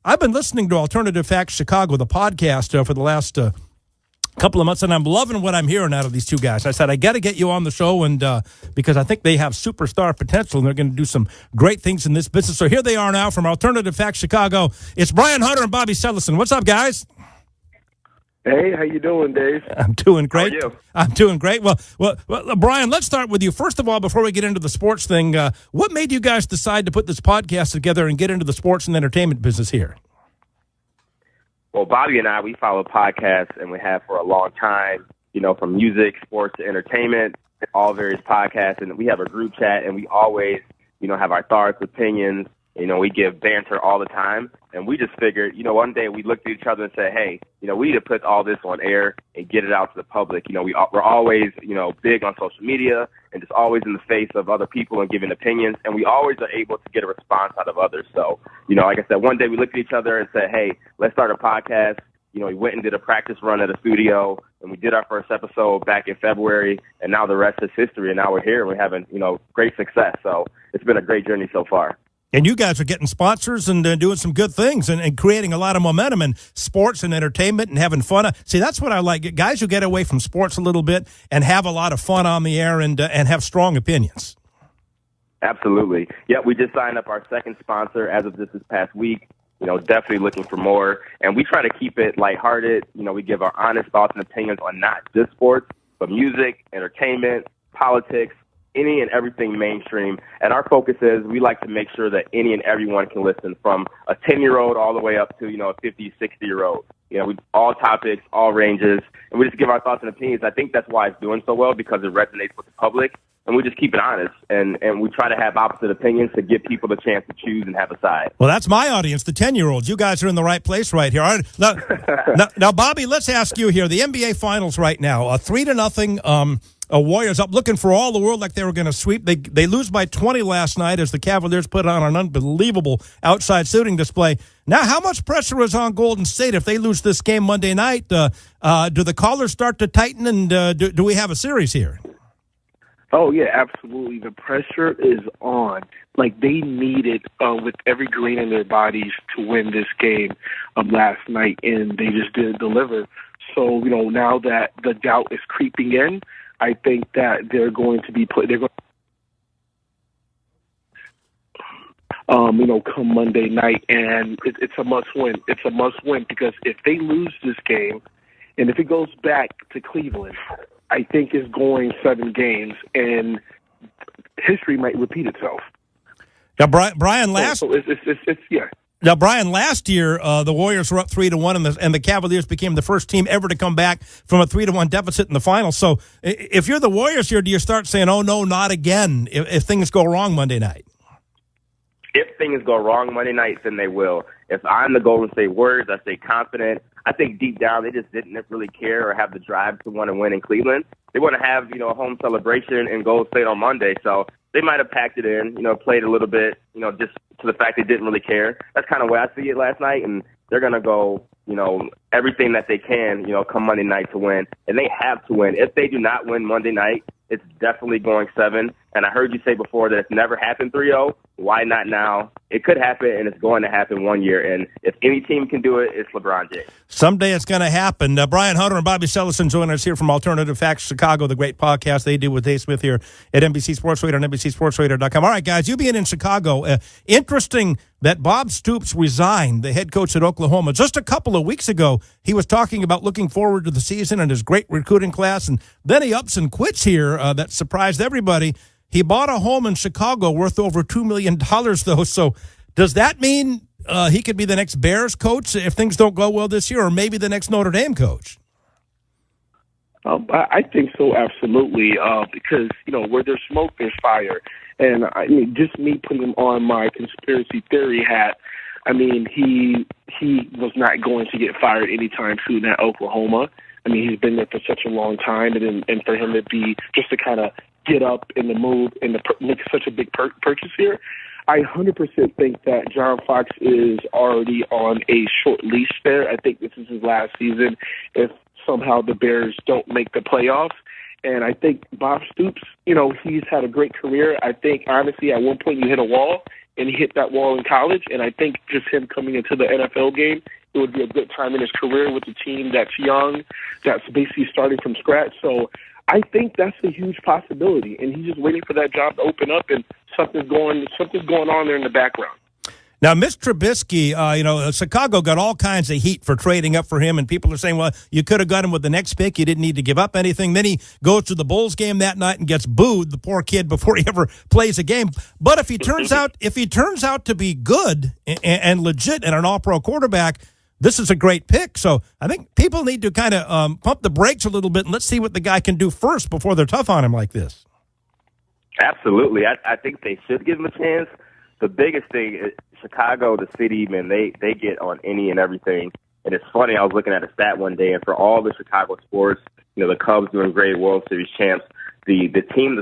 I've been listening to Alternative Facts Chicago, the podcast, for the last couple of months, and I'm loving what I'm hearing out of these two guys. I said, I got to get you on the show, and because I think they have superstar potential, and they're going to do some great things in this business. So here they are now from Alternative Facts Chicago. It's Brian Hunter and Bobby Sellison. What's up, guys? Hey, how you doing, Dave? I'm doing great. How are you? I'm doing great. Well, Brian, let's start with you. First of all, before we get into the sports thing, what made you guys decide to put this podcast together and get into the sports and entertainment business here? Well, Bobby and I, we follow podcasts, and we have for a long time, from music, sports to entertainment, all various podcasts. And we have a group chat, and we always, have our thoughts, opinions. We give banter all the time. And we just figured, one day we looked at each other and said, hey, we need to put all this on air and get it out to the public. We're always, big on social media and just always in the face of other people and giving opinions. And we always are able to get a response out of others. So, like I said, one day we looked at each other and said, hey, let's start a podcast. We went and did a practice run at a studio, and we did our first episode back in February, and now the rest is history. And now we're here, and we're having, great success. So it's been a great journey so far. And you guys are getting sponsors and doing some good things and creating a lot of momentum in sports and entertainment and having fun. See, that's what I like. Guys who get away from sports a little bit and have a lot of fun on the air and have strong opinions. Absolutely. Yeah, we just signed up our second sponsor as of this past week. Definitely looking for more. And we try to keep it lighthearted. We give our honest thoughts and opinions on not just sports, but music, entertainment, politics, any and everything mainstream. And our focus is we like to make sure that any and everyone can listen, from a 10-year-old all the way up to, a 50, 60-year-old. We all topics, all ranges, and we just give our thoughts and opinions. I think that's why it's doing so well, because it resonates with the public, and we just keep it honest. And we try to have opposite opinions to give people the chance to choose and have a side. Well, that's my audience, the 10-year-olds. You guys are in the right place right here. All right. Now, Bobby, let's ask you here. The NBA Finals right now, 3-0. Warriors up, looking for all the world like they were going to sweep. They lose by 20 last night as the Cavaliers put on an unbelievable outside shooting display. Now, how much pressure is on Golden State if they lose this game Monday night? Do the collars start to tighten, and do we have a series here? Oh, yeah, absolutely. The pressure is on. Like, they needed, with every grain in their bodies, to win this game last night, and they just didn't deliver. So, now that the doubt is creeping in, I think that they're going to be come Monday night, and it's a must win. It's a must win, because if they lose this game, and if it goes back to Cleveland, I think it's going 7 games, and history might repeat itself. Now, Brian, last yeah. Now, Brian, last year the Warriors were up 3-1, and the Cavaliers became the first team ever to come back from a 3-1 deficit in the finals. So, if you're the Warriors here, do you start saying, "Oh no, not again"? If things go wrong Monday night? If things go wrong Monday night, then they will. If I'm the Golden State Warriors, I stay confident. I think deep down they just didn't really care or have the drive to want to win in Cleveland. They want to have, a home celebration in Golden State on Monday. So they might have packed it in, played a little bit, just to the fact they didn't really care. That's kind of the way I see it last night. And they're going to go, everything that they can, come Monday night to win. And they have to win. If they do not win Monday night, it's definitely going 7. And I heard you say before that it's never happened 3-0. Why not now? It could happen, and it's going to happen one year. And if any team can do it, it's LeBron James. Someday it's going to happen. Brian Hunter and Bobby Sellison join us here from Alternative Facts Chicago, the great podcast they do with Dave Smith here at NBC Sports Radio and NBCSportsRadio.com. All right, guys, you being in Chicago, interesting that Bob Stoops resigned, the head coach at Oklahoma. Just a couple of weeks ago, he was talking about looking forward to the season and his great recruiting class, and then he ups and quits here. That surprised everybody. He bought a home in Chicago worth over $2 million, though. So does that mean he could be the next Bears coach if things don't go well this year, or maybe the next Notre Dame coach? I think so, absolutely, because, where there's smoke, there's fire. And just me putting him on my conspiracy theory hat, he was not going to get fired anytime soon at Oklahoma. He's been there for such a long time, and for him to be just to kind of get up in the move and to make such a big purchase here, I 100% think that John Fox is already on a short leash there. I think this is his last season if somehow the Bears don't make the playoffs. And I think Bob Stoops, he's had a great career. I think, honestly, at one point you hit a wall and he hit that wall in college. And I think just him coming into the NFL game, it would be a good time in his career with a team that's young, that's basically starting from scratch. So I think that's a huge possibility, and he's just waiting for that job to open up, and something's going on there in the background. Now, Mitch Trubisky, Chicago got all kinds of heat for trading up for him, and people are saying, well, you could have got him with the next pick. You didn't need to give up anything. Then he goes to the Bulls game that night and gets booed, the poor kid, before he ever plays a game. But if he turns out to be good and legit and an all-pro quarterback, this is a great pick. So I think people need to kind of pump the brakes a little bit and let's see what the guy can do first before they're tough on him like this. Absolutely. I think they should give him a chance. The biggest thing is Chicago, the city, man, they get on any and everything. And it's funny, I was looking at a stat one day, and for all the Chicago sports, the Cubs doing great, World Series champs, the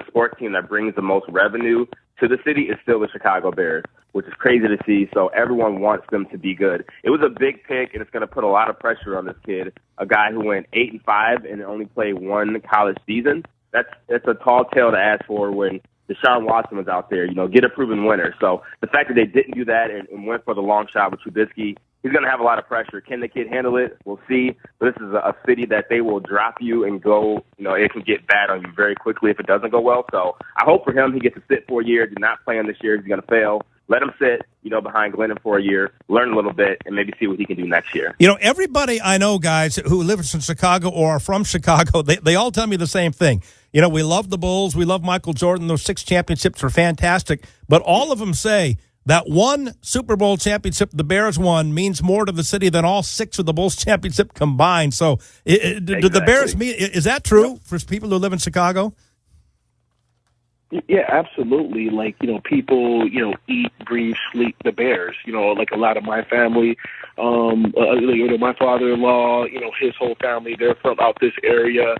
sports team that brings the most revenue to the city is still the Chicago Bears, which is crazy to see. So everyone wants them to be good. It was a big pick, and it's going to put a lot of pressure on this kid, a guy who went 8-5 and only played one college season. That's a tall tale to ask for when Deshaun Watson was out there, get a proven winner. So the fact that they didn't do that and went for the long shot with Trubisky, he's going to have a lot of pressure. Can the kid handle it? We'll see. But this is a city that they will drop you and go, it can get bad on you very quickly if it doesn't go well. So I hope for him he gets to sit for a year, do not play him this year. He's going to fail. Let him sit, behind Glennon for a year, learn a little bit, and maybe see what he can do next year. Everybody I know, guys, who live in Chicago or are from Chicago, they all tell me the same thing. We love the Bulls. We love Michael Jordan. Those 6 championships are fantastic. But all of them say that one Super Bowl championship the Bears won means more to the city than all 6 of the Bulls championship combined. So do the Bears mean, is that true for people who live in Chicago? Yeah, absolutely. People, eat, breathe, sleep the Bears. Like a lot of my family, my father-in-law, his whole family, they're from out this area.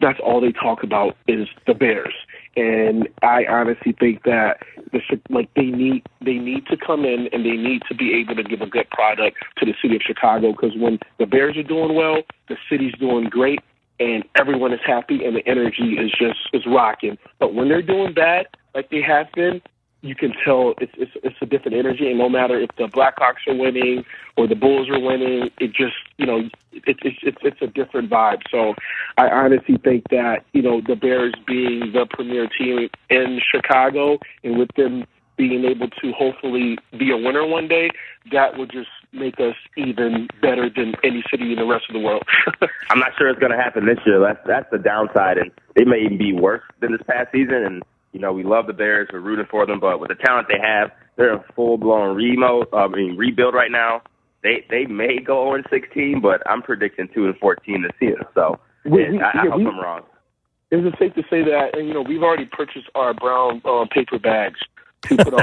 That's all they talk about is the Bears. And I honestly think that they need to come in and they need to be able to give a good product to the city of Chicago, because when the Bears are doing well, the city's doing great. And everyone is happy, and the energy is rocking. But when they're doing bad, like they have been, you can tell it's a different energy. And no matter if the Blackhawks are winning or the Bulls are winning, it just it's a different vibe. So I honestly think that the Bears being the premier team in Chicago, and with them being able to hopefully be a winner one day, that would just make us even better than any city in the rest of the world. I'm not sure it's going to happen this year. That's the downside, and they may even be worse than this past season. And we love the Bears, we're rooting for them, but with the talent they have, they're in full-blown rebuild right now. They may go 0-16, but I'm predicting 2-14 this season. So I hope I'm wrong. Is it safe to say that? And we've already purchased our brown paper bags to put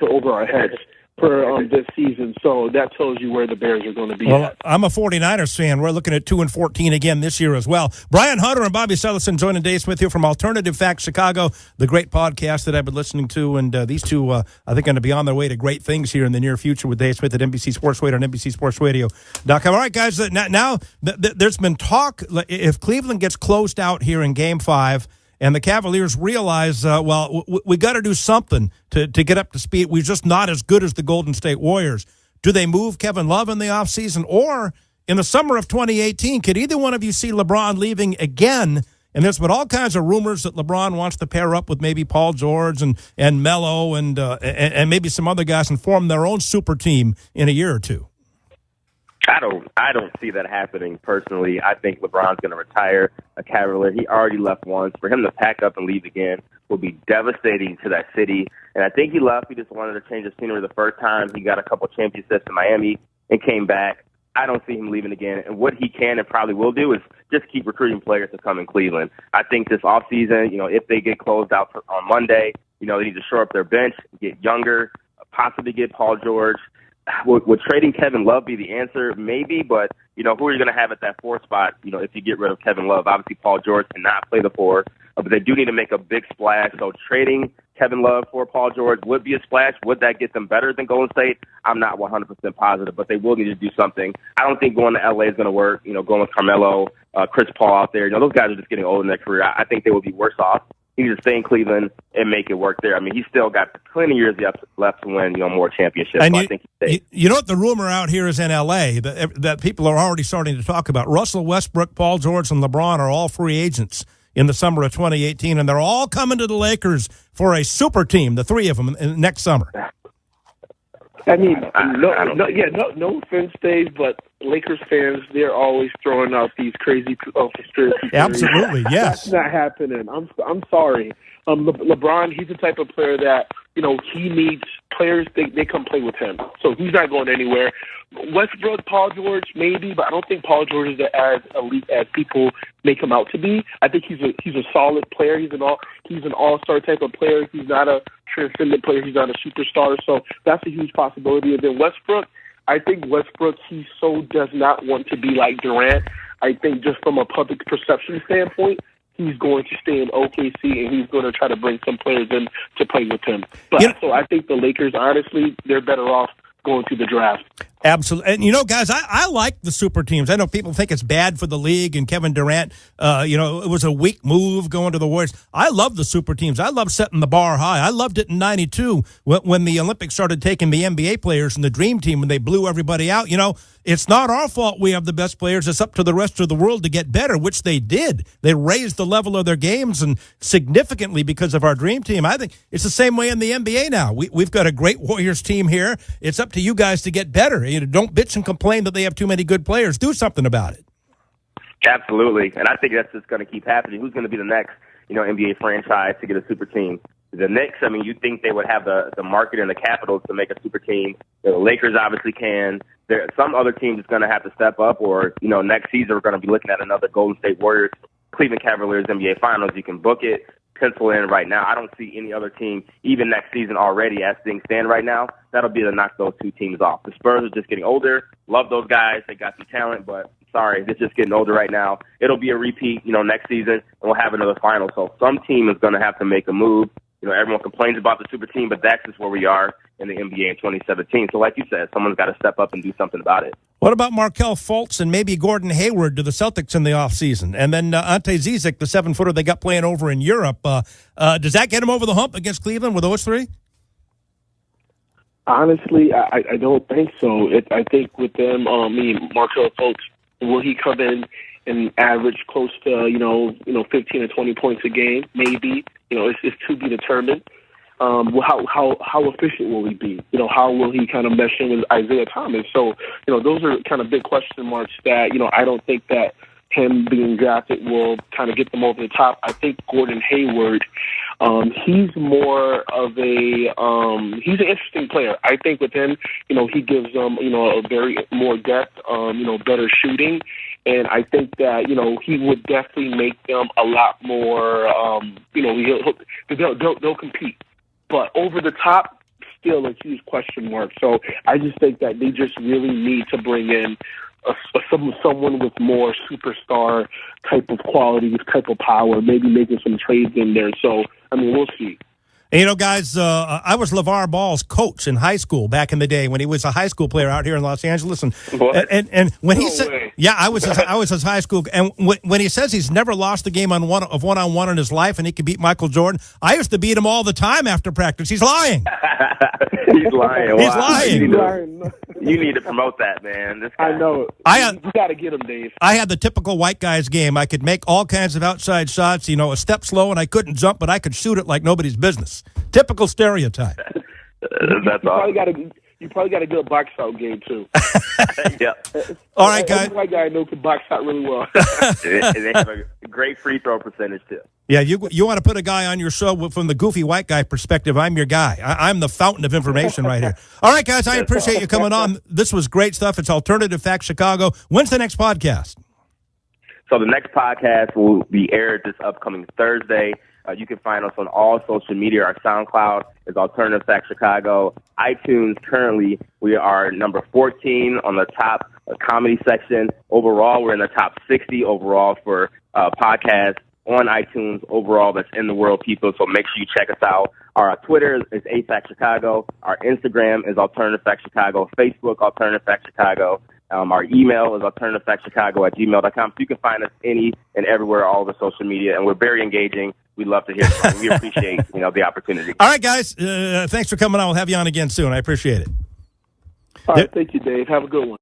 over our heads for this season. So that tells you where the Bears are going to be at. I'm a 49ers fan. We're looking at 2-14 again this year as well. Brian Hunter and Bobby Sellison joining Dave Smith here from Alternative Facts Chicago, the great podcast that I've been listening to. And these two, I think, going to be on their way to great things here in the near future with Dave Smith at NBC Sports Radio and NBCSportsRadio.com. All right, guys, now there's been talk, if Cleveland gets closed out here in Game 5, and the Cavaliers realize, we got to do something to get up to speed. We're just not as good as the Golden State Warriors. Do they move Kevin Love in the offseason? Or in the summer of 2018, could either one of you see LeBron leaving again? And there's been all kinds of rumors that LeBron wants to pair up with maybe Paul George and Melo and maybe some other guys and form their own super team in a year or two. I don't see that happening personally. I think LeBron's going to retire a Cavalier. He already left once. For him to pack up and leave again will be devastating to that city. And I think he left. He just wanted to change the scenery the first time. He got a couple championships in Miami and came back. I don't see him leaving again. And what he can and probably will do is just keep recruiting players to come in Cleveland. I think this offseason, if they get closed out on Monday, they need to shore up their bench, get younger, possibly get Paul George. Would trading Kevin Love be the answer? Maybe, but, who are you going to have at that 4 spot, if you get rid of Kevin Love? Obviously, Paul George cannot play the 4, but they do need to make a big splash. So trading Kevin Love for Paul George would be a splash. Would that get them better than Golden State? I'm not 100% positive, but they will need to do something. I don't think going to L.A. is going to work, going with Carmelo, Chris Paul out there. Those guys are just getting old in their career. I think they would be worse off he can stay in Cleveland and make it work there. I mean, he's still got plenty of years left to win, more championships. And so I think he stays. You know what the rumor out here is in L.A. that people are already starting to talk about? Russell Westbrook, Paul George, and LeBron are all free agents in the summer of 2018, and they're all coming to the Lakers for a super team, the three of them, next summer. I mean, no offense, Dave, but Lakers fans, they're always throwing out these crazy conspiracy theories. Absolutely, yes. That's not happening. I'm sorry. LeBron, he's the type of player that, he needs players, they come play with him. So he's not going anywhere. Westbrook, Paul George, maybe, but I don't think Paul George is as elite as people make him out to be. I think he's a solid player. He's an all-star type of player. He's not a transcendent player. He's not a superstar. So that's a huge possibility. And then Westbrook, I think Westbrook, he so does not want to be like Durant. I think just from a public perception standpoint, he's going to stay in OKC, and he's going to try to bring some players in to play with him. But so I think the Lakers, honestly, they're better off going to the draft. Absolutely. And, guys, I like the super teams. I know people think it's bad for the league, and Kevin Durant, it was a weak move going to the Warriors. I love the super teams. I love setting the bar high. I loved it in 92 when the Olympics started taking the NBA players and the Dream Team, and they blew everybody out. It's not our fault we have the best players. It's up to the rest of the world to get better, which they did. They raised the level of their games and significantly because of our Dream Team. I think it's the same way in the NBA now. We've got a great Warriors team here. It's up to you guys to get better. Don't bitch and complain that they have too many good players. Do something about it. Absolutely, and I think that's just going to keep happening. Who's going to be the next, NBA franchise to get a super team? The Knicks, I mean, you'd think they would have the market and the capital to make a super team. The Lakers obviously can. Some other teams is going to have to step up, or, next season we're going to be looking at another Golden State Warriors, Cleveland Cavaliers NBA Finals. You can book it, pencil in right now. I don't see any other team, even next season already, as things stand right now, that'll be to knock those two teams off. The Spurs are just getting older. Love those guys. They got some talent, but sorry, they're just getting older right now. It'll be a repeat, next season, and we'll have another final. So some team is going to have to make a move. Everyone complains about the super team, but that's just where we are in the NBA in 2017. So like you said, someone's got to step up and do something about it. What about Markelle Fultz and maybe Gordon Hayward to the Celtics in the offseason? And then Ante Zizic, the 7-footer they got playing over in Europe. Does that get him over the hump against Cleveland with those three? Honestly, I don't think so. I think with them, Markelle Fultz, will he come in and average close to 15 or 20 points a game? Maybe. It's to be determined. How efficient will he be? How will he kind of mesh in with Isaiah Thomas? So those are kind of big question marks that I don't think that him being drafted will kind of get them over the top. I think Gordon Hayward, he's more of he's an interesting player. I think with him, he gives them, a very more depth, better shooting. And I think that, he would definitely make them a lot more, they'll compete. But over the top, still a huge question mark. So I just think that they just really need to bring in someone with more superstar type of quality, type of power, maybe making some trades in there. So, we'll see. And, guys, I was LaVar Ball's coach in high school back in the day when he was a high school player out here in Los Angeles. And when he said, yeah, I was his high school. And when he says he's never lost a game on one-on-one in his life and he can beat Michael Jordan, I used to beat him all the time after practice. He's lying. He's lying. He's lying. You need to promote that, man. This guy. I know. You got to get him, Dave. I had the typical white guy's game. I could make all kinds of outside shots, a step slow, and I couldn't jump, but I could shoot it like nobody's business. Typical stereotype. That's awesome. You probably got a good box out game, too. Yeah. All right, guys. Every white guy I know can box out really well. They have a great free throw percentage, too. Yeah, you want to put a guy on your show from the goofy white guy perspective. I'm your guy. I'm the fountain of information right here. All right, guys, I appreciate you coming on. This was great stuff. It's Alternative Facts Chicago. When's the next podcast? So the next podcast will be aired this upcoming Thursday. You can find us on all social media. Our SoundCloud is Alternative Facts Chicago. iTunes, currently, we are number 14 on the top comedy section. Overall, we're in the top 60 overall for podcasts on iTunes overall that's in the world, people. So make sure you check us out. Our Twitter is AFAC Chicago. Our Instagram is Alternative Facts Chicago. Facebook, Alternative Facts Chicago. Our email is alternativefactschicago@gmail.com. So you can find us any and everywhere, all over social media, and we're very engaging. we'd love to hear from you. We appreciate, the opportunity. All right, guys. Thanks for coming on. We'll have you on again soon. I appreciate it. All right. Thank you, Dave. Have a good one.